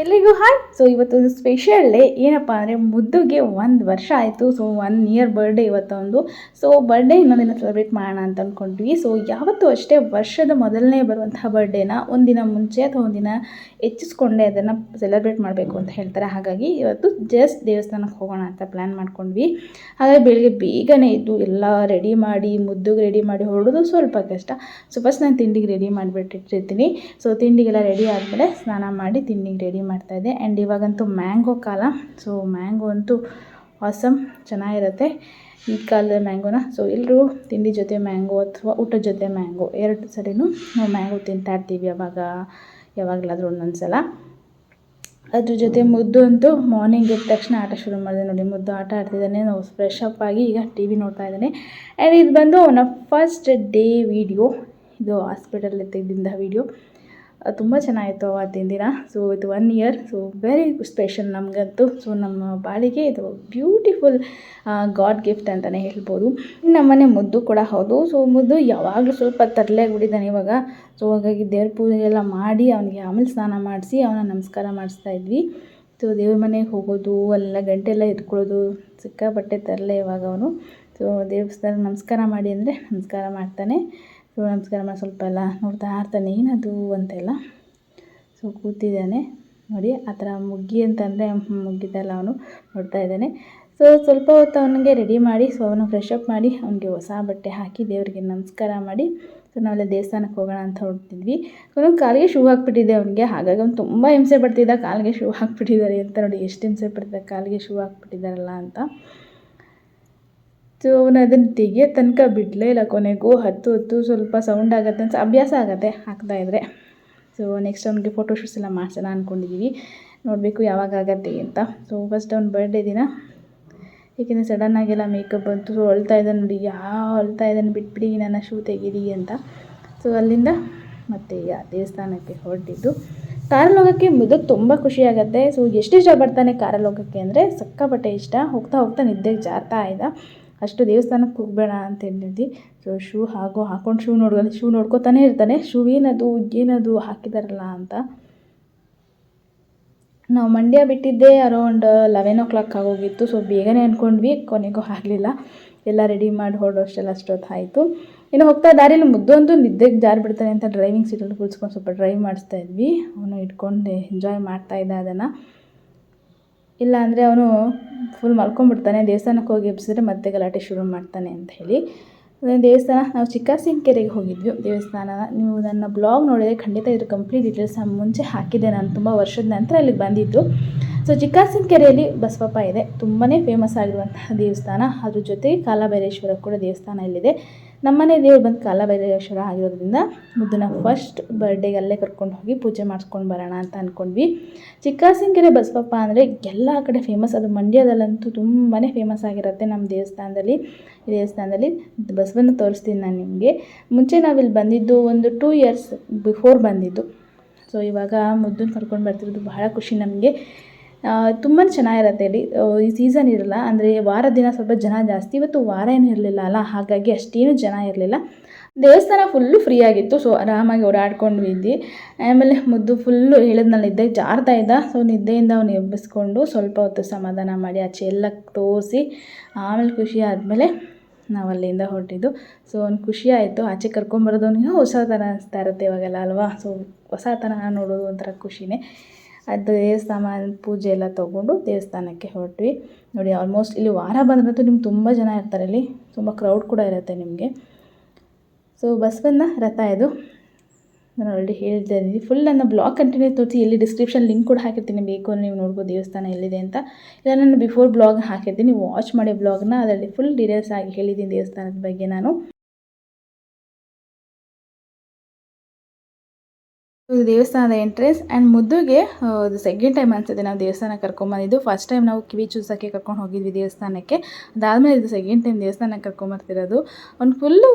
ಎಲ್ಲಿಗೂ hi. So ಇವತ್ತೊಂದು special day. ಏನಪ್ಪ ಅಂದರೆ ಮುದ್ದುಗೆ 1 ವರ್ಷ ಆಯಿತು. ಸೊ 1 ಇಯರ್ ಬರ್ಡೇ ಇವತ್ತೊಂದು. ಸೊ ಬರ್ಡೇ ಇನ್ನೊಂದಿನ ಸೆಲೆಬ್ರೇಟ್ ಮಾಡೋಣ ಅಂತ ಅಂದ್ಕೊಂಡ್ವಿ. ಸೊ ಯಾವತ್ತೂ ಅಷ್ಟೇ ವರ್ಷದ ಮೊದಲನೇ ಬರುವಂತಹ ಬರ್ಡೇನ ಒಂದಿನ ಮುಂಚೆ ಅಥವಾ ಒಂದಿನ ಹೆಚ್ಚಿಸ್ಕೊಂಡೆ ಅದನ್ನು ಸೆಲೆಬ್ರೇಟ್ ಮಾಡಬೇಕು ಅಂತ ಹೇಳ್ತಾರೆ. ಹಾಗಾಗಿ ಇವತ್ತು ಜಸ್ಟ್ ದೇವಸ್ಥಾನಕ್ಕೆ ಹೋಗೋಣ ಅಂತ ಪ್ಲ್ಯಾನ್ ಮಾಡ್ಕೊಂಡ್ವಿ. ಹಾಗಾಗಿ ಬೆಳಿಗ್ಗೆ ಬೇಗನೆ ಇದ್ದು ಎಲ್ಲ ರೆಡಿ ಮಾಡಿ ಮುದ್ದುಗೆ ರೆಡಿ ಮಾಡಿ ಹೊರಡೋದು ಸ್ವಲ್ಪ ಕಷ್ಟ. ಸೊ ಫಸ್ಟ್ ನಾನು ತಿಂಡಿಗೆ ರೆಡಿ ಮಾಡಿಬಿಟ್ಟಿರ್ತೀನಿ. ಸೊ ತಿಂಡಿಗೆಲ್ಲ ರೆಡಿ ಆದಮೇಲೆ ಸ್ನಾನ ಮಾಡಿ ತಿಂಡಿಗೆ ರೆಡಿ ಮಾಡ್ತಾಯಿದ್ದೆ. ಆ್ಯಂಡ್ ಇವಾಗಂತೂ ಮ್ಯಾಂಗೋ ಕಾಲ. ಸೊ ಮ್ಯಾಂಗೋ ಅಂತೂ ಆಸಮ್, ಚೆನ್ನಾಗಿರುತ್ತೆ ಈ ಕಾಲದ ಮ್ಯಾಂಗೋನ. ಸೊ ಎಲ್ಲರೂ ತಿಂಡಿ ಜೊತೆ ಮ್ಯಾಂಗೋ ಅಥವಾ ಊಟದ ಜೊತೆ ಮ್ಯಾಂಗೋ ಎರಡು ಸರಿನೂ ನಾವು ಮ್ಯಾಂಗೋ ತಿಂತಾಯಿರ್ತೀವಿ ಯಾವಾಗಲಾದರೂ ಒಂದೊಂದು ಸಲ. ಅದ್ರ ಜೊತೆ ಮುದ್ದು ಅಂತೂ ಮಾರ್ನಿಂಗ್ ಎದ್ದ ತಕ್ಷಣ ಆಟ ಶುರು ಮಾಡಿದೆ ನೋಡಿ. ಮುದ್ದು ಆಟ ಆಡ್ತಿದ್ದಾನೆ. ನಾವು ಫ್ರೆಶ್ ಅಪ್ ಆಗಿ ಈಗ ಟಿ ವಿ ನೋಡ್ತಾ ಇದ್ದಾನೆ. ಆ್ಯಂಡ್ ಇದು ಬಂದು ಅವನ ಫಸ್ಟ್ ಡೇ ವೀಡಿಯೋ. ಇದು ಹಾಸ್ಪಿಟಲ್ ತೆಗೆದಿಂದ ವೀಡಿಯೋ. ತುಂಬ ಚೆನ್ನಾಗಿತ್ತು ಅವತ್ತಿನ ದಿನ. ಸೊ ಇದು 1 ಇಯರ್. ಸೊ ವೆರಿ ಸ್ಪೆಷಲ್ ನಮಗಂತೂ. ಸೊ ನಮ್ಮ ಬಾಳಿಗೆ ಇದು ಬ್ಯೂಟಿಫುಲ್ ಗಾಡ್ ಗಿಫ್ಟ್ ಅಂತಲೇ ಹೇಳ್ಬೋದು. ನಮ್ಮನೆ ಮುದ್ದು ಕೂಡ ಹೌದು. ಸೊ ಮುದ್ದು ಯಾವಾಗಲೂ ಸ್ವಲ್ಪ ತರಲೆಯಾಗಿಬಿಟ್ಟಿದ್ದಾನೆ ಇವಾಗ. ಸೊ ಹಾಗಾಗಿ ದೇವ್ರ ಪೂಜೆ ಎಲ್ಲ ಮಾಡಿ ಅವನಿಗೆ ಆಮೇಲೆ ಸ್ನಾನ ಮಾಡಿಸಿ ಅವನ ನಮಸ್ಕಾರ ಮಾಡಿಸ್ತಾ ಇದ್ವಿ. ಸೊ ದೇವ್ರ ಮನೆಗೆ ಹೋಗೋದು ಅಲ್ಲೆಲ್ಲ ಗಂಟೆಲ್ಲ ಎತ್ಕೊಳ್ಳೋದು ಸಿಕ್ಕಾಪಟ್ಟೆ ತರಲೆ ಇವಾಗ ಅವನು. ಸೊ ದೇವಸ್ಥಾನ ನಮಸ್ಕಾರ ಮಾಡಿ ಅಂದರೆ ನಮಸ್ಕಾರ ಮಾಡ್ತಾನೆ. ಸೊ ನಮಸ್ಕಾರ ಮಾಡಿ ಸ್ವಲ್ಪ ಎಲ್ಲ ನೋಡ್ತಾ ಇರ್ತಾನೆ ಏನದು ಅಂತೆಲ್ಲ. ಸೊ ಕೂತಿದ್ದಾನೆ ನೋಡಿ. ಆ ಥರ ಮುಗ್ಗಿ ಅಂತಂದರೆ ಮುಗ್ಗಿದ್ದಲ್ಲ ಅವನು ನೋಡ್ತಾ ಇದ್ದಾನೆ. ಸೊ ಸ್ವಲ್ಪ ಹೊತ್ತು ಅವನಿಗೆ ರೆಡಿ ಮಾಡಿ ಸೊ ಅವನು ಫ್ರೆಶ್ ಅಪ್ ಮಾಡಿ ಅವನಿಗೆ ಹೊಸ ಬಟ್ಟೆ ಹಾಕಿ ದೇವರಿಗೆ ನಮಸ್ಕಾರ ಮಾಡಿ ಸೊ ನಾವೆಲ್ಲ ದೇವಸ್ಥಾನಕ್ಕೆ ಹೋಗೋಣ ಅಂತ ಹೊರಡ್ತಿದ್ವಿ. ಸೊ ಅವ್ನು ಕಾಲಿಗೆ ಶೂ ಹಾಕ್ಬಿಟ್ಟಿದ್ದೆ ಅವನಿಗೆ. ಹಾಗಾಗಿ ಅವ್ನು ತುಂಬ ಹಿಂಸೆ ಪಡ್ತಿದ್ದ. ಕಾಲಿಗೆ ಶೂ ಹಾಕ್ಬಿಟ್ಟಿದ್ದಾರೆ ಅಂತ ನೋಡಿ, ಎಷ್ಟು ಹಿಂಸೆ ಪಡ್ತಿದ್ದ ಕಾಲಿಗೆ ಶೂ ಹಾಕ್ಬಿಟ್ಟಿದ್ದಾರಲ್ಲ ಅಂತ. ಸೊ ಅವನು ಅದನ್ನು ತೆಗಿಯೋ ತನಕ ಬಿಡಲೇ ಇಲ್ಲ. ಕೊನೆಗೂ ಹತ್ತು ಸ್ವಲ್ಪ ಸೌಂಡ್ ಆಗುತ್ತೆ ಅಂತ ಅಭ್ಯಾಸ ಆಗುತ್ತೆ ಹಾಕ್ತಾಯಿದ್ರೆ. ಸೊ ನೆಕ್ಸ್ಟ್ ಅವ್ನಿಗೆ ಫೋಟೋ ಶೂಟ್ಸ್ ಎಲ್ಲ ಮಾಡ್ಸೋಣ ಅಂದ್ಕೊಂಡಿದ್ದೀವಿ. ನೋಡಬೇಕು ಯಾವಾಗ ಆಗತ್ತೆ ಅಂತ. ಸೊ ಫಸ್ಟ್ ಅವ್ನ ಬರ್ಡೇ ದಿನ ಏಕೆಂದರೆ ಸಡನ್ನಾಗೆಲ್ಲ ಮೇಕಪ್ ಬಂತು. ಸೊ ಅಳ್ತಾ ಇದ್ದಾನೆ ನೋಡಿ. ಅಳ್ತಾ ಇದ್ದಾನೆ, ಬಿಟ್ಬಿಡಿ ನನ್ನ ಶೂ ತೆಗೀರಿ ಅಂತ. ಸೊ ಅಲ್ಲಿಂದ ಮತ್ತೆ ದೇವಸ್ಥಾನಕ್ಕೆ ಹೊರಟಿದ್ದು. ಕಾರಲ್ಲಿ ಹೋಗೋಕ್ಕೆ ಮುದ್ದಕ್ಕೆ ತುಂಬ ಖುಷಿಯಾಗುತ್ತೆ. ಸೊ ಎಷ್ಟು ಇಷ್ಟಪಡ್ತಾನೆ ಕಾರಲ್ಲಿ ಹೋಗೋಕ್ಕೆ ಅಂದರೆ ಸಿಕ್ಕಾಪಟ್ಟೆ ಇಷ್ಟ. ಹೋಗ್ತಾ ನಿದ್ದೆಗೆ ಜಾರ್ತಾ ಇದ್ದ. ಅಷ್ಟು ದೇವಸ್ಥಾನಕ್ಕೆ ಹೋಗಬೇಡ ಅಂತ ಹೇಳಿದ್ವಿ. ಸೊ ಶೂ ಹಾಕೊಂಡು ಶೂ ನೋಡ್ಕೊತಾನೆ ಇರ್ತಾನೆ. ಶೂ ಏನದು ಹಾಕಿದಾರಲ್ಲ ಅಂತ. ನಾವು ಮಂಡ್ಯ ಬಿಟ್ಟಿದ್ದೆ ಅರೌಂಡ್ 11 ಆಗೋಗಿತ್ತು. ಸೊ ಬೇಗನೆ ಅಂದ್ಕೊಂಡ್ವಿ, ಕೊನೆಗೂ ಆಗಲಿಲ್ಲ. ಎಲ್ಲ ರೆಡಿ ಮಾಡಿ ಹೊರಡೋಷ್ಟೆಲ್ಲ ಅಷ್ಟೊತ್ತಾಯಿತು. ಇನ್ನು ಹೋಗ್ತಾ ದಾರಿಯಲ್ಲಿ ಮುದ್ದು ಅಂತೂ ನಿದ್ದೆಗೆ ಜಾರಿಬಿಡ್ತಾನೆ ಅಂತ ಡ್ರೈವಿಂಗ್ ಸೀಟಲ್ಲಿ ಕೂರಿಸ್ಕೊಂಡು ಸ್ವಲ್ಪ ಡ್ರೈವ್ ಮಾಡಿಸ್ತಾ ಇದ್ವಿ. ಅವನು ಇಟ್ಕೊಂಡು ಎಂಜಾಯ್ ಮಾಡ್ತಾಯಿದ್ದ ಅದನ್ನು. ಇಲ್ಲ ಅಂದರೆ ಅವನು ಫುಲ್ ಮಲ್ಕೊಂಡ್ಬಿಡ್ತಾನೆ. ದೇವಸ್ಥಾನಕ್ಕೆ ಹೋಗಿ ಎಬ್ಸಿದ್ರೆ ಮತ್ತೆ ಗಲಾಟೆ ಶುರು ಮಾಡ್ತಾನೆ ಅಂತ ಹೇಳಿ. ದೇವಸ್ಥಾನ ನಾವು ಚಿಕ್ಕಾಸಿಂಕೆರೆಗೆ ಹೋಗಿದ್ವಿ. ದೇವಸ್ಥಾನ ನೀವು ನನ್ನ ಬ್ಲಾಗ್ ನೋಡಿದರೆ ಖಂಡಿತ ಇದ್ರ ಕಂಪ್ಲೀಟ್ ಡೀಟೇಲ್ಸ್ ಮುಂಚೆ ಹಾಕಿದ್ದೆ. ನಾನು ತುಂಬ ವರ್ಷದ ನಂತರ ಅಲ್ಲಿಗೆ ಬಂದಿದ್ದು. ಸೊ ಚಿಕ್ಕಾಸಿಂಕೆರೆಯಲ್ಲಿ ಬಸವಪ್ಪ ಇದೆ. ತುಂಬಾ ಫೇಮಸ್ ಆಗಿರುವಂತಹ ದೇವಸ್ಥಾನ. ಅದ್ರ ಜೊತೆಗೆ ಕಾಲಭೈರೇಶ್ವರ ಕೂಡ ದೇವಸ್ಥಾನ ಇಲ್ಲಿದೆ. ನಮ್ಮನೆ ದೇವ್ರು ಬಂದು ಕಾಲಭೈರೇಶ್ವರ ಆಗಿರೋದ್ರಿಂದ ಮುದ್ದನ್ನ ಫಸ್ಟ್ ಬರ್ಡೇಗೆ ಅಲ್ಲೇ ಕರ್ಕೊಂಡು ಹೋಗಿ ಪೂಜೆ ಮಾಡಿಸ್ಕೊಂಡು ಬರೋಣ ಅಂತ ಅಂದ್ಕೊಂಡ್ವಿ. ಚಿಕ್ಕಾಸಿಂಕೆರೆ ಬಸವಪ್ಪ ಅಂದರೆ ಎಲ್ಲ ಕಡೆ ಫೇಮಸ್. ಅದು ಮಂಡ್ಯದಲ್ಲಂತೂ ತುಂಬಾ ಫೇಮಸ್ ಆಗಿರುತ್ತೆ. ನಮ್ಮ ದೇವಸ್ಥಾನದಲ್ಲಿ ಈ ದೇವಸ್ಥಾನದಲ್ಲಿ ಬಸವನ್ನ ತೋರಿಸ್ತೀನಿ ನಾನು ನಿಮಗೆ. ಮುಂಚೆ ನಾವಿಲ್ಲಿ ಬಂದಿದ್ದು ಒಂದು 2 ಇಯರ್ಸ್ ಬಿಫೋರ್ ಬಂದಿದ್ದು. ಸೊ ಇವಾಗ ಮುದ್ದನ್ನು ಕರ್ಕೊಂಡು ಬರ್ತಿರೋದು ಬಹಳ ಖುಷಿ ನಮಗೆ. ತುಂಬಾ ಚೆನ್ನಾಗಿರುತ್ತೆ ಇಲ್ಲಿ. ಈ ಸೀಸನ್ ಇರಲ್ಲ ಅಂದರೆ ವಾರದ ದಿನ ಸ್ವಲ್ಪ ಜನ ಜಾಸ್ತಿ. ಇವತ್ತು ವಾರ ಏನೂ ಇರಲಿಲ್ಲ ಅಲ್ಲ, ಹಾಗಾಗಿ ಅಷ್ಟೇನು ಜನ ಇರಲಿಲ್ಲ. ದೇವಸ್ಥಾನ ಫುಲ್ಲು ಫ್ರೀ ಆಗಿತ್ತು. ಸೊ ಆರಾಮಾಗಿ ಓಡಾಡ್ಕೊಂಡು ಇದ್ವಿ. ಆಮೇಲೆ ಮುದ್ದು ಫುಲ್ಲು ಹೇಳಿದ್ನಲ್ಲ ನಿದ್ದೆಗೆ ಜಾರ್ತಾ ಇದ್ದ. ಸೊ ನಿದ್ದೆಯಿಂದ ಅವನು ಎಬ್ಬಿಸ್ಕೊಂಡು ಸ್ವಲ್ಪ ಹೊತ್ತು ಸಮಾಧಾನ ಮಾಡಿ ಆಚೆ ಎಲ್ಲ ತೋರಿಸಿ ಆಮೇಲೆ ಖುಷಿ ಆದಮೇಲೆ ನಾವು ಅಲ್ಲಿಂದ ಹೊರಟಿದ್ದು. ಸೊ ಅವ್ನಿಗೆ ಖುಷಿ ಆಯಿತು. ಆಚೆ ಕರ್ಕೊಂಬರೋದು ಅವನಿಗೆ ಹೊಸ ಥರ ಅನಿಸ್ತಾ ಇರುತ್ತೆ ಇವಾಗೆಲ್ಲ ಅಲ್ವಾ. ಸೊ ಹೊಸ ಥರ ನೋಡೋದು ಒಂಥರ ಖುಷಿನೇ. ಅದು ದೇವಸ್ಥಾನ ಪೂಜೆ ಎಲ್ಲ ತೊಗೊಂಡು ದೇವಸ್ಥಾನಕ್ಕೆ ಹೊರಟ್ವಿ. ನೋಡಿ ಆಲ್ಮೋಸ್ಟ್ ಇಲ್ಲಿ ವಾರ ಬಂದ್ರಂತೂ ನಿಮ್ಗೆ ತುಂಬ ಜನ ಇರ್ತಾರೆ. ಇಲ್ಲಿ ತುಂಬ ಕ್ರೌಡ್ ಕೂಡ ಇರುತ್ತೆ ನಿಮಗೆ. ಸೊ ಬಸವಣ್ಣ ರಥ ಇದು ನಾನು ಆಲ್ರೆಡಿ ಹೇಳ್ತಾ ಇದ್ದೀನಿ. ಫುಲ್ ನನ್ನ ಬ್ಲಾಗ್ ಕಂಟಿನ್ಯೂ ತೋರಿಸಿ ಇಲ್ಲಿ ಡಿಸ್ಕ್ರಿಪ್ಷನ್ ಲಿಂಕ್ ಕೂಡ ಹಾಕಿರ್ತೀನಿ. ಬೇಕು ಅಂದರೆ ನೀವು ನೋಡ್ಬೋದು ದೇವಸ್ಥಾನ ಎಲ್ಲಿದೆ ಅಂತ. ಇಲ್ಲ ನಾನು ಬಿಫೋರ್ ಬ್ಲಾಗ್ ಹಾಕಿರ್ತೀನಿ, ವಾಚ್ ಮಾಡಿ ಬ್ಲಾಗ್ನ. ಅದರಲ್ಲಿ ಫುಲ್ ಡೀಟೇಲ್ಸ್ ಆಗಿ ಹೇಳಿದ್ದೀನಿ ದೇವಸ್ಥಾನದ ಬಗ್ಗೆ ನಾನು. ಇದು ದೇವಸ್ಥಾನದ ಎಂಟ್ರೆನ್ಸ್. ಆ್ಯಂಡ್ ಮುದ್ದುಗೆ ಇದು ಸೆಕೆಂಡ್ ಟೈಮ್ ಅನಿಸುತ್ತೆ ನಾವು ದೇವಸ್ಥಾನಕ್ಕೆ ಕರ್ಕೊಂಬಂದಿದ್ದು. ಫಸ್ಟ್ ಟೈಮ್ ನಾವು ಕಿವಿ ಚೂಸೋಕ್ಕೆ ಕರ್ಕೊಂಡು ಹೋಗಿದ್ವಿ ದೇವಸ್ಥಾನಕ್ಕೆ. ಅದಾದಮೇಲೆ ಇದು ಸೆಕೆಂಡ್ ಟೈಮ್ ದೇವಸ್ಥಾನಕ್ಕೆ ಕರ್ಕೊಂಬರ್ತಿರೋದು. ಅವ್ನು ಫುಲ್ಲು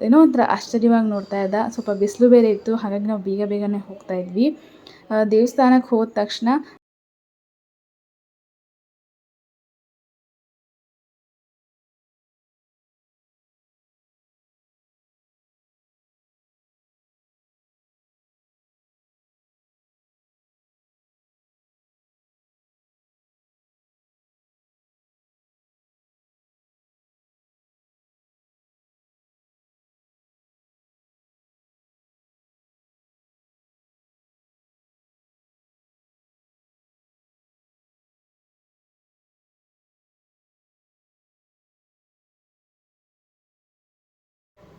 ಏನೋ ಒಂಥರ ಆಶ್ಚರ್ಯವಾಗಿ ನೋಡ್ತಾ ಇದ್ದ. ಸ್ವಲ್ಪ ಬಿಸಿಲು ಬೇರೆ ಇತ್ತು, ಹಾಗಾಗಿ ನಾವು ಬೇಗನೆ ಹೋಗ್ತಾ ಇದ್ವಿ. ದೇವಸ್ಥಾನಕ್ಕೆ ಹೋದ ತಕ್ಷಣ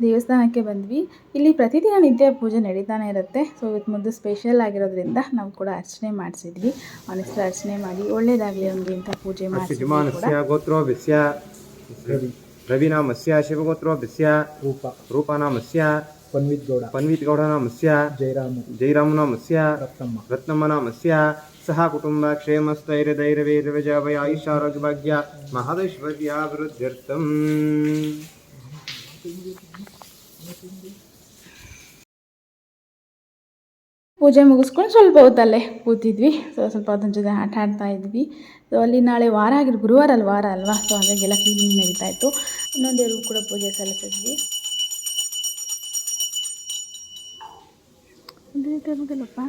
ದೇವಸ್ಥಾನಕ್ಕೆ ಬಂದ್ವಿ. ಇಲ್ಲಿ ಪ್ರತಿದಿನ ನಿತ್ಯ ಪೂಜೆ ನಡೀತಾನೆ ಇರುತ್ತೆ. ಸೊ ಇವತ್ತು ಮುದ್ದು ಸ್ಪೆಷಲ್ ಆಗಿರೋದ್ರಿಂದ ನಾವು ಕೂಡ ಅರ್ಚನೆ ಮಾಡಿಸಿದ್ವಿ. ಅವನ ಹೆಸರು ಅರ್ಚನೆ ಮಾಡಿ ಒಳ್ಳೇದಾಗಲಿ ಅವನಿಗೆ ಅಂತ ಪೂಜೆ ಮಾಡಿಸಿದ್ವಿ. ರವಿನಾಮಸ್ಯ ಶಿವಗೋತ್ರೋಭ್ಯಸ್ಯ ರೂಪನಾಮಸ್ಯ ಪನ್ವಿತ್ ಗೌಡನಾಮಸ್ಯ ಜೈರಾಮನಾಮಸ್ಯ ರತ್ನಮ್ಮನಾಮಸ್ಯ ಸಹ ಕುಟುಂಬ ಕ್ಷೇಮಸ್ಥೈರ್ಯಧೈರ್ಯವೇರ್ಯಜಾಭಯ ಆಯುಷ್ಯಾರೋಗ್ಯಭಾಗ್ಯ ಮಹದೈಶ್ವರ್ಯಾಭಿವೃದ್ಧ್ಯರ್ಥಂ. ಪೂಜೆ ಮುಗಿಸ್ಕೊಂಡು ಸ್ವಲ್ಪ ಹೊತ್ತಲ್ಲೇ ಕೂತಿದ್ವಿ. ಸ್ವಲ್ಪ ಹೊತ್ತಿನ ಜೊತೆ ಆಟ ಆಡ್ತಾ ಇದ್ವಿ. ಸೊ ಅಲ್ಲಿ ನಾಳೆ ಗುರುವಾರ ಅಲ್ವಾ. ಸೊ ಹಾಗಾಗೆಲ್ಲ ಕ್ಲೀನಿಂಗ್ ನಡೀತಾ ಇತ್ತು. ಇನ್ನೊಂದೆರಡು ಕೂಡ ಪೂಜೆ ಸಲ್ಲಿಸಿದ್ವಿ. ಗೊತ್ತಿಲ್ಲಪ್ಪ.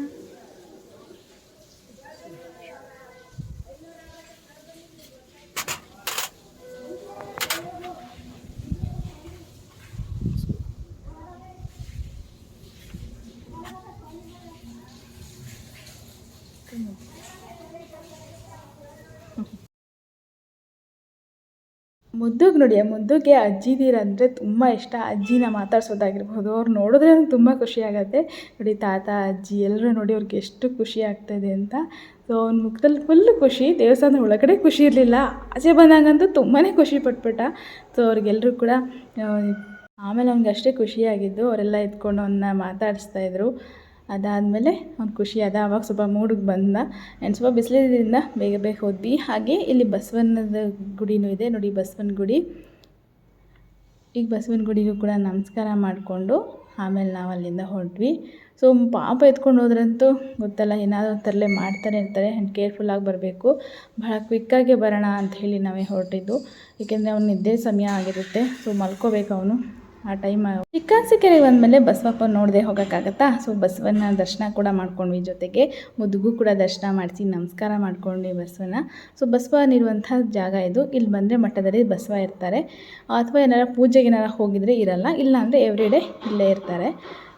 ಮುದ್ದುಗೆ ನೋಡಿ, ಮುದ್ದುಗೆ ಅಜ್ಜಿದಿರಂದರೆ ತುಂಬ ಇಷ್ಟ. ಅಜ್ಜಿನ ಮಾತಾಡ್ಸೋದಾಗಿರ್ಬೋದು, ಅವ್ರು ನೋಡಿದ್ರೆ ನಂಗೆ ತುಂಬ ಖುಷಿ ಆಗುತ್ತೆ. ನೋಡಿ ತಾತ ಅಜ್ಜಿ ಎಲ್ಲರೂ ನೋಡಿ ಅವ್ರಿಗೆ ಎಷ್ಟು ಖುಷಿ ಆಗ್ತಾಯಿದೆ ಅಂತ. ಸೊ ಅವ್ನ ಮುಖದಲ್ಲಿ ಫುಲ್ಲು ಖುಷಿ. ದೇವಸ್ಥಾನದ ಒಳಗಡೆ ಖುಷಿ ಇರಲಿಲ್ಲ, ಆಚೆ ಬಂದಾಗಂತೂ ತುಂಬಾ ಖುಷಿ ಪಟ್ಬಿಟ್ಟ. ಸೊ ಅವ್ರಿಗೆಲ್ಲರೂ ಕೂಡ ಆಮೇಲೆ ಅವ್ನಿಗೆ ಅಷ್ಟೇ ಖುಷಿಯಾಗಿದ್ದು. ಅವರೆಲ್ಲ ಎತ್ಕೊಂಡು ಅವನ್ನ ಮಾತಾಡಿಸ್ತಾಯಿದ್ರು. ಅದಾದಮೇಲೆ ಅವ್ನು ಖುಷಿ ಆದ. ಆವಾಗ ಸ್ವಲ್ಪ ಮೂಡಿಗೆ ಬಂದ. ಆ್ಯಂಡ್ ಸ್ವಲ್ಪ ಬಿಸಿಲಿದ್ರಿಂದ ಬೇಗ ಹೋದ್ವಿ. ಹಾಗೆ ಇಲ್ಲಿ ಬಸವಣ್ಣದ ಗುಡಿನೂ ಇದೆ ನೋಡಿ, ಬಸವನ ಗುಡಿ. ಈಗ ಬಸವನ ಗುಡಿಗೂ ಕೂಡ ನಮಸ್ಕಾರ ಮಾಡಿಕೊಂಡು ಆಮೇಲೆ ನಾವು ಅಲ್ಲಿಂದ ಹೊರಟ್ವಿ. ಸೊ ಪಾಪ ಎತ್ಕೊಂಡು ಹೋದ್ರಂತೂ ಗೊತ್ತಲ್ಲ, ಏನಾದರೂ ತರಲೆ ಮಾಡ್ತಾನೆ ಇರ್ತಾರೆ. ಆ್ಯಂಡ್ ಕೇರ್ಫುಲ್ಲಾಗಿ ಬರಬೇಕು. ಭಾಳ ಕ್ವಿಕ್ಕಾಗಿ ಬರೋಣ ಅಂಥೇಳಿ ನಾವೇ ಹೊರಟಿದ್ದು. ಏಕೆಂದರೆ ಅವ್ನು ನಿದ್ದೆ ಸಮಯ ಆಗಿರುತ್ತೆ. ಸೊ ಮಲ್ಕೋಬೇಕು ಅವನು ಆ ಟೈಮ್. ಚಿಕ್ಕನ್ಸಿಕೆರೆಗೆ ಬಂದಮೇಲೆ ಬಸವಪ್ಪ ನೋಡದೆ ಹೋಗೋಕ್ಕಾಗತ್ತಾ. ಸೊ ಬಸವನ ದರ್ಶನ ಕೂಡ ಮಾಡ್ಕೊಂಡ್ವಿ. ಜೊತೆಗೆ ಮುದುಗೂ ಕೂಡ ದರ್ಶನ ಮಾಡಿಸಿ ನಮಸ್ಕಾರ ಮಾಡ್ಕೊಂಡ್ವಿ ಬಸವನ. ಸೊ ಬಸವನಿರುವಂಥ ಜಾಗ ಇದು. ಇಲ್ಲಿ ಬಂದರೆ ಮಠದಲ್ಲಿ ಬಸವ ಇರ್ತಾರೆ. ಅಥವಾ ಏನಾರ ಪೂಜೆಗೆ ಏನಾರ ಹೋಗಿದರೆ ಇರಲ್ಲ, ಇಲ್ಲಾಂದರೆ ಎವ್ರಿಡೇ ಇಲ್ಲೇ ಇರ್ತಾರೆ.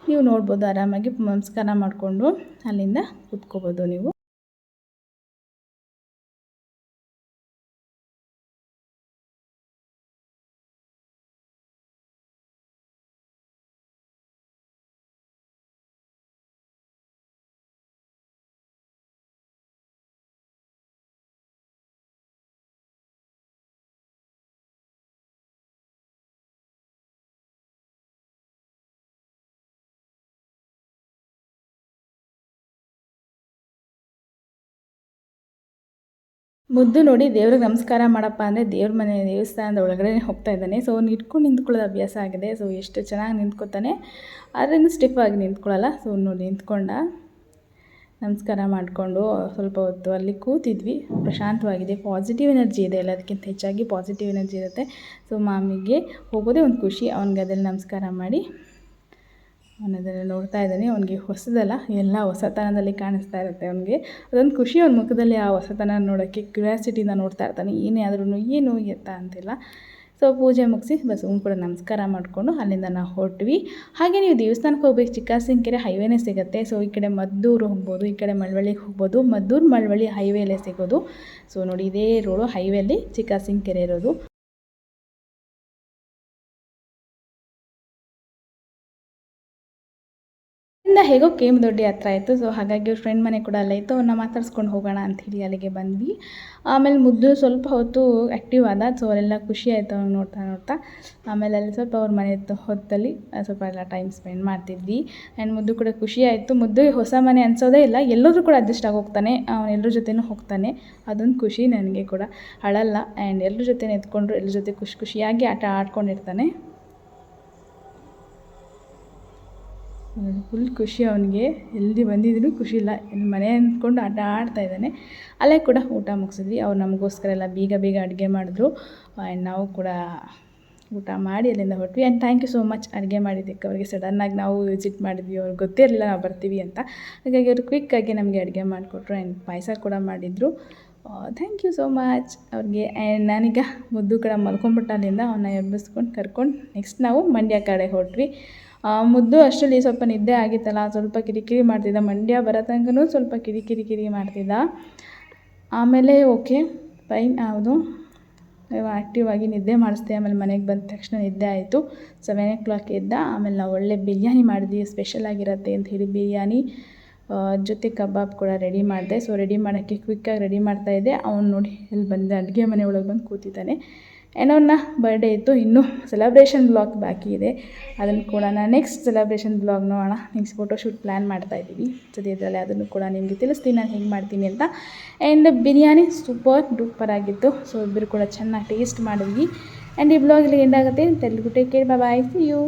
ನೀವು ನೋಡ್ಬೋದು, ಆರಾಮಾಗಿ ನಮಸ್ಕಾರ ಮಾಡಿಕೊಂಡು ಅಲ್ಲಿಂದ ಕೂತ್ಕೋಬೋದು ನೀವು. ಮುದ್ದು ನೋಡಿ ದೇವ್ರಿಗೆ ನಮಸ್ಕಾರ ಮಾಡಪ್ಪ ಅಂದರೆ ದೇವಸ್ಥಾನದ ಒಳಗಡೆ ಹೋಗ್ತಾ ಇದ್ದಾನೆ. ಸೊ ಅವ್ನು ಇಟ್ಕೊಂಡು ನಿಂತ್ಕೊಳ್ಳೋದು ಅಭ್ಯಾಸ ಆಗಿದೆ. ಸೊ ಎಷ್ಟು ಚೆನ್ನಾಗಿ ನಿಂತ್ಕೊತಾನೆ, ಆದರೆ ಸ್ಟಿಫ್ ಆಗಿ ನಿಂತ್ಕೊಳ್ಳಲ್ಲ. ಸೊ ನೋಡಿ ನಿಂತ್ಕೊಂಡ, ನಮಸ್ಕಾರ ಮಾಡಿಕೊಂಡು ಸ್ವಲ್ಪ ಹೊತ್ತು ಅಲ್ಲಿ ಕೂತಿದ್ವಿ. ಪ್ರಶಾಂತವಾಗಿದೆ, ಪಾಸಿಟಿವ್ ಎನರ್ಜಿ ಇದೆ. ಎಲ್ಲದಕ್ಕಿಂತ ಹೆಚ್ಚಾಗಿ ಪಾಸಿಟಿವ್ ಎನರ್ಜಿ ಇರುತ್ತೆ. ಸೊ ಮಾಮಿಗೆ ಹೋಗೋದೇ ಒಂದು ಖುಷಿ. ಅವ್ನಿಗೆ ಅದರಲ್ಲಿ ನಮಸ್ಕಾರ ಮಾಡಿ ಅವನದೆಲ್ಲ ನೋಡ್ತಾ ಇದ್ದಾನೆ. ಅವನಿಗೆ ಹೊಸದಲ್ಲ, ಎಲ್ಲ ಹೊಸತನದಲ್ಲಿ ಕಾಣಿಸ್ತಾ ಇರುತ್ತೆ ಅವನಿಗೆ. ಅದೊಂದು ಖುಷಿ ಅವನ ಮುಖದಲ್ಲಿ. ಆ ಹೊಸತನ ನೋಡೋಕ್ಕೆ ಕ್ಯೂರಿಯಾಸಿಟಿಯಿಂದ ನೋಡ್ತಾ ಇರ್ತಾನೆ. ಏನೇ ಆದ್ರೂ ಏನು ಎತ್ತ ಅಂತಿಲ್ಲ. ಸೊ ಪೂಜೆ ಮುಗಿಸಿ ಬಸವನ ಕೂಡ ನಮಸ್ಕಾರ ಮಾಡಿಕೊಂಡು ಅಲ್ಲಿಂದ ನಾವು ಹೊರಟ್ವಿ. ಹಾಗೆ ನೀವು ದೇವಸ್ಥಾನಕ್ಕೆ ಹೋಗ್ಬೇಕು, ಚಿಕ್ಕಸಿಂಕೆರೆ ಹೈವೇನೇ ಸಿಗುತ್ತೆ. ಸೊ ಈ ಕಡೆ ಮದ್ದೂರು ಹೋಗ್ಬೋದು, ಈ ಕಡೆ ಮಳವಳ್ಳಿಗೆ ಹೋಗ್ಬೋದು. ಮದ್ದೂರು ಮಳವಳ್ಳಿ ಹೈವೇಲೇ ಸಿಗೋದು. ಸೊ ನೋಡಿ, ಇದೇ ರೋಡು ಹೈವೇಲಿ ಚಿಕ್ಕಸಿಂಕೆರೆ ಇರೋದು. ಹೇಗೋ ಕೇಮದೊಡ್ಡಿ ಹತ್ರ ಆಯಿತು. ಸೊ ಹಾಗಾಗಿ ಅವ್ರ ಫ್ರೆಂಡ್ ಮನೆ ಕೂಡ ಅಲ್ಲೇ ಇತ್ತು. ಅವ್ರನ್ನ ಮಾತಾಡ್ಸ್ಕೊಂಡು ಹೋಗೋಣ ಅಂಥೇಳಿ ಅಲ್ಲಿಗೆ ಬಂದ್ವಿ. ಆಮೇಲೆ ಮುದ್ದು ಸ್ವಲ್ಪ ಹೊತ್ತು ಆ್ಯಕ್ಟಿವ್ ಆದ. ಸೊ ಅವರೆಲ್ಲ ಖುಷಿ ಆಯಿತು ಅವ್ನು ನೋಡ್ತಾ. ಆಮೇಲೆ ಅಲ್ಲಿ ಸ್ವಲ್ಪ ಅವ್ರ ಮನೆ ಹೊತ್ತಲ್ಲಿ ಸ್ವಲ್ಪ ಎಲ್ಲ ಟೈಮ್ ಸ್ಪೆಂಡ್ ಮಾಡ್ತಿದ್ವಿ. ಆ್ಯಂಡ್ ಮುದ್ದು ಕೂಡ ಖುಷಿ ಆಯಿತು. ಮುದ್ದು ಹೊಸ ಮನೆ ಅನಿಸೋದೇ ಇಲ್ಲ, ಎಲ್ಲರೂ ಕೂಡ ಅಡ್ಜಸ್ಟ್ ಆಗಿ ಹೋಗ್ತಾನೆ. ಅವನು ಎಲ್ಲರ ಜೊತೆನೂ ಹೋಗ್ತಾನೆ. ಅದೊಂದು ಖುಷಿ ನನಗೆ ಕೂಡ. ಅಳಲ್ಲ. ಆ್ಯಂಡ್ ಎಲ್ಲರ ಜೊತೆ ಎತ್ಕೊಂಡ್ರು, ಎಲ್ಲರ ಜೊತೆ ಖುಷಿಯಾಗಿ ಆಟ ಆಡ್ಕೊಂಡಿರ್ತಾನೆ. ಫುಲ್ ಖುಷಿ ಅವನಿಗೆ. ಎಲ್ಲಿ ಬಂದಿದ್ರು ಖುಷಿ ಇಲ್ಲ, ಇಲ್ಲಿ ಮನೆ ಅಂದ್ಕೊಂಡು ಆಟ ಆಡ್ತಾಯಿದ್ದಾನೆ. ಅಲ್ಲೇ ಕೂಡ ಊಟ ಮುಗಿಸಿದ್ವಿ. ಅವ್ರು ನಮಗೋಸ್ಕರ ಎಲ್ಲ ಬೇಗ ಅಡುಗೆ ಮಾಡಿದ್ರು. ಆ್ಯಂಡ್ ನಾವು ಕೂಡ ಊಟ ಮಾಡಿ ಅಲ್ಲಿಂದ ಹೊರಟ್ವಿ. And thank you so much ಅಡುಗೆ ಮಾಡಿದ್ದಕ್ಕೆ. ಅವ್ರಿಗೆ ಸಡನ್ನಾಗಿ ನಾವು ವಿಸಿಟ್ ಮಾಡಿದ್ವಿ, ಅವ್ರಿಗೆ ಗೊತ್ತೇ ಇರಲಿಲ್ಲ ನಾವು ಬರ್ತೀವಿ ಅಂತ. ಹಾಗಾಗಿ ಅವರು ಕ್ವಿಕ್ಕಾಗಿ ನಮಗೆ ಅಡುಗೆ ಮಾಡಿಕೊಟ್ರು. ಆ್ಯಂಡ್ ಪಾಯಸ ಕೂಡ ಮಾಡಿದರು. ಥ್ಯಾಂಕ್ ಯು ಸೋ ಮಚ್ ಅವ್ರಿಗೆ. ಆ್ಯಂಡ್ ನಾನೀಗ ಮುದ್ದು ಕೂಡ ಮಲ್ಕೊಂಡ್ಬಿಟ್ಟ. ಅಲ್ಲಿಂದ ಅವನ್ನ ಎಬ್ಬಿಸ್ಕೊಂಡು ಕರ್ಕೊಂಡು ನೆಕ್ಸ್ಟ್ ನಾವು ಮಂಡ್ಯ ಕಡೆ ಹೊರಟ್ವಿ. ಮುದ್ದು ಅಷ್ಟರಲ್ಲಿ ಸ್ವಲ್ಪ ನಿದ್ದೆ ಆಗಿತ್ತಲ್ಲ, ಸ್ವಲ್ಪ ಕಿರಿಕಿರಿ ಮಾಡ್ತಿದ್ದ. ಮಂಡ್ಯ ಬರೋ ತನಕನೂ ಸ್ವಲ್ಪ ಕಿರಿಕಿರಿ ಮಾಡ್ತಿದ್ದ. ಆಮೇಲೆ ಓಕೆ ಫೈನ್ ಹೌದು ಆ್ಯಕ್ಟಿವ್ ಆಗಿ ನಿದ್ದೆ ಮಾಡಿಸ್ದೆ. ಆಮೇಲೆ ಮನೆಗೆ ಬಂದ ತಕ್ಷಣ ನಿದ್ದೆ ಆಯಿತು. 7 o'clock ಎದ್ದ. ಆಮೇಲೆ ನಾವು ಒಳ್ಳೆ ಬಿರಿಯಾನಿ ಮಾಡಿದ್ವಿ, ಸ್ಪೆಷಲ್ ಆಗಿರುತ್ತೆ ಅಂತ ಹೇಳಿ ಬಿರಿಯಾನಿ ಜೊತೆ ಕಬಾಬ್ ಕೂಡ ರೆಡಿ ಮಾಡಿದೆ. ಸೊ ರೆಡಿ ಮಾಡೋಕ್ಕೆ ಕ್ವಿಕ್ಕಾಗಿ ರೆಡಿ ಮಾಡ್ತಾಯಿದ್ದೆ. ಅವ್ನು ನೋಡಿ ಇಲ್ಲಿ ಬಂದು ಅಡುಗೆ ಮನೆ ಒಳಗೆ ಬಂದು ಕೂತಿದ್ದಾನೆ. ಏನೋನ ಬರ್ಡೇ ಇತ್ತು, ಇನ್ನೂ ಸೆಲೆಬ್ರೇಷನ್ ಬ್ಲಾಗ್ ಬಾಕಿ ಇದೆ. ಅದನ್ನು ಕೂಡ ನಾನು ನೆಕ್ಸ್ಟ್ ಸೆಲೆಬ್ರೇಷನ್ ಬ್ಲಾಗ್ ನೋಡೋಣ. ನೆಕ್ಸ್ಟ್ ಫೋಟೋಶೂಟ್ ಪ್ಲ್ಯಾನ್ ಮಾಡ್ತಾಯಿದ್ದೀವಿ ಸದ್ಯದಲ್ಲೇ. ಅದನ್ನು ಕೂಡ ನಿಮಗೆ ತಿಳಿಸ್ತೀನಿ ನಾನು ಹೇಗೆ ಮಾಡ್ತೀನಿ ಅಂತ. ಆ್ಯಂಡ್ ಬಿರಿಯಾನಿ ಸೂಪರ್ ಡೂಪರ್ ಆಗಿತ್ತು. ಸೊ ಇಬ್ಬರು ಕೂಡ ಚೆನ್ನಾಗಿ ಟೇಸ್ಟ್ ಮಾಡಿದ್ವಿ. ಆ್ಯಂಡ್ ಈ ಬ್ಲಾಗ್ ಇಲ್ಲಿ ಎಂಡ್ ಆಗುತ್ತೆ. Telugu take care, bye, see you.